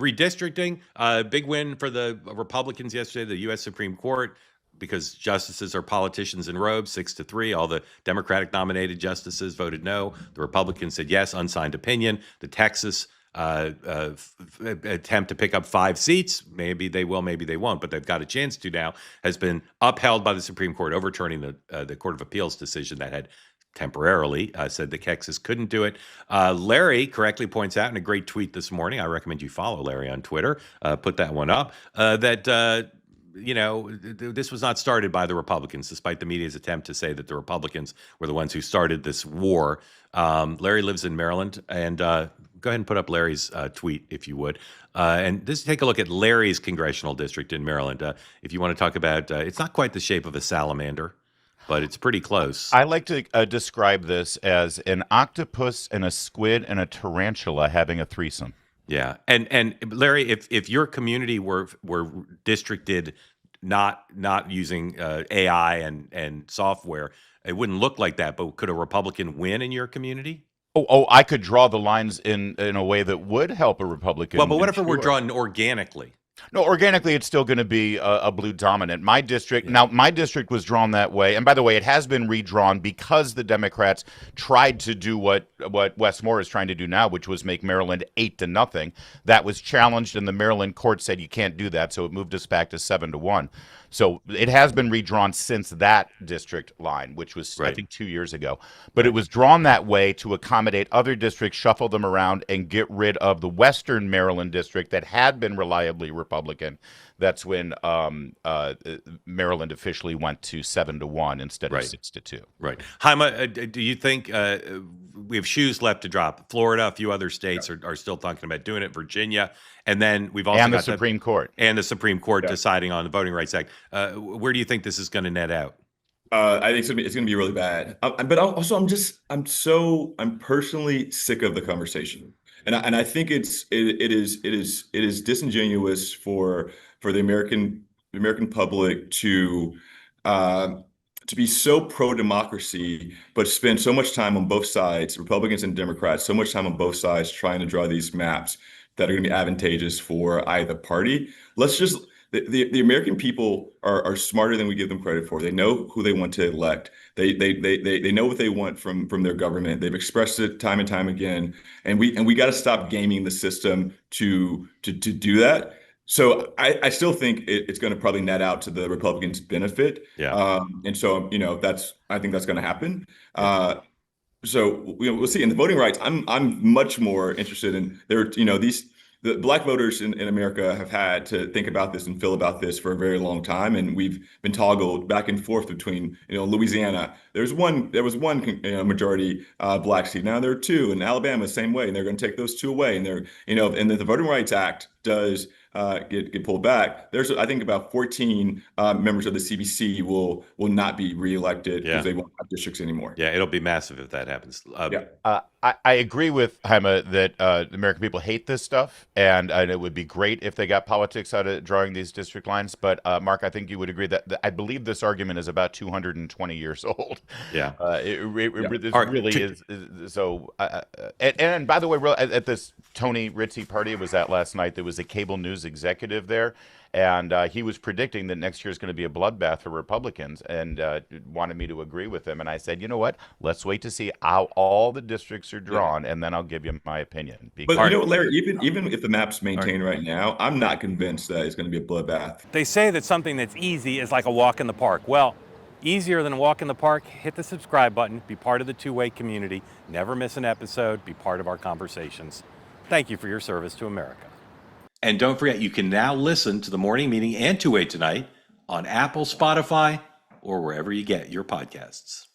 redistricting, big win for the Republicans yesterday, the U.S. Supreme Court, because justices are politicians in robes, 6-3. All the Democratic nominated justices voted no. The Republicans said yes, unsigned opinion. The Texas attempt to pick up 5 seats, maybe they will, maybe they won't, but they've got a chance to now, has been upheld by the Supreme Court, overturning the Court of Appeals decision that had temporarily said that Texas couldn't do it. Larry correctly points out in a great tweet this morning, I recommend you follow Larry on Twitter, put that one up, that this was not started by the Republicans, despite the media's attempt to say that the Republicans were the ones who started this war. Larry lives in Maryland, and go ahead and put up Larry's tweet, if you would. And just take a look at Larry's congressional district in Maryland. If you want to talk about, it's not quite the shape of a salamander, but it's pretty close. I like to describe this as an octopus and a squid and a tarantula having a threesome. Yeah, and Larry, if your community were districted not using AI and software, it wouldn't look like that. But could a Republican win in your community? Oh, I could draw the lines in a way that would help a Republican. Well, but what if it were drawn organically? No, organically, it's still going to be a blue dominant. My district, now, my district was drawn that way. And by the way, it has been redrawn because the Democrats tried to do what Wes Moore is trying to do now, which was make Maryland 8-0. That was challenged, and the Maryland court said you can't do that. So it moved us back to 7-1. So it has been redrawn since that district line, which was, I think, 2 years ago. But it was drawn that way to accommodate other districts, shuffle them around, and get rid of the Western Maryland district that had been reliably Republican. That's when Maryland officially went to 7-1 instead of 6-2. Right. Jaime, do you think we have shoes left to drop? Florida, a few other states are still talking about doing it. Virginia, and then we've also got the Supreme Court and the Supreme Court deciding on the Voting Rights Act. Where do you think this is going to net out? I think it's going to be really bad. But also, I'm personally sick of the conversation, and I think it is disingenuous for the American public to be so pro-democracy, but spend so much time on both sides, Republicans and Democrats, so much time on both sides trying to draw these maps that are going to be advantageous for either party. The American people are smarter than we give them credit for. They know who they want to elect. They know what they want from their government. They've expressed it time and time again. And we got to stop gaming the system to do that. So I still think it's going to probably net out to the Republicans' benefit. Yeah. And so I think that's going to happen. So we'll see. In the voting rights, I'm much more interested in the Black voters in America have had to think about this and feel about this for a very long time, and we've been toggled back and forth between Louisiana. There was one majority Black seat. Now there are 2 in Alabama, same way, and they're going to take those 2 away. And and the Voting Rights Act does get pulled back. There's, I think, about 14 members of the CBC will not be reelected because they won't have districts anymore. Yeah, it'll be massive if that happens. I agree with Jaime that the American people hate this stuff, and it would be great if they got politics out of drawing these district lines. But Mark, I think you would agree that I believe this argument is about 220 years old. Yeah, it really is. So, and by the way, at this Tony Ritzy party I was at last night, there was a cable news executive there, and he was predicting that next year is going to be a bloodbath for Republicans, and wanted me to agree with him. And I said, you know what? Let's wait to see how all the districts are drawn, and then I'll give you my opinion. But Larry, even if the map's maintained right now, I'm not convinced that it's going to be a bloodbath. They say that something that's easy is like a walk in the park. Well, easier than a walk in the park, hit the subscribe button, be part of the two-way community, never miss an episode, be part of our conversations. Thank you for your service to America. And don't forget, you can now listen to the morning meeting and Two-Way Tonight on Apple, Spotify, or wherever you get your podcasts.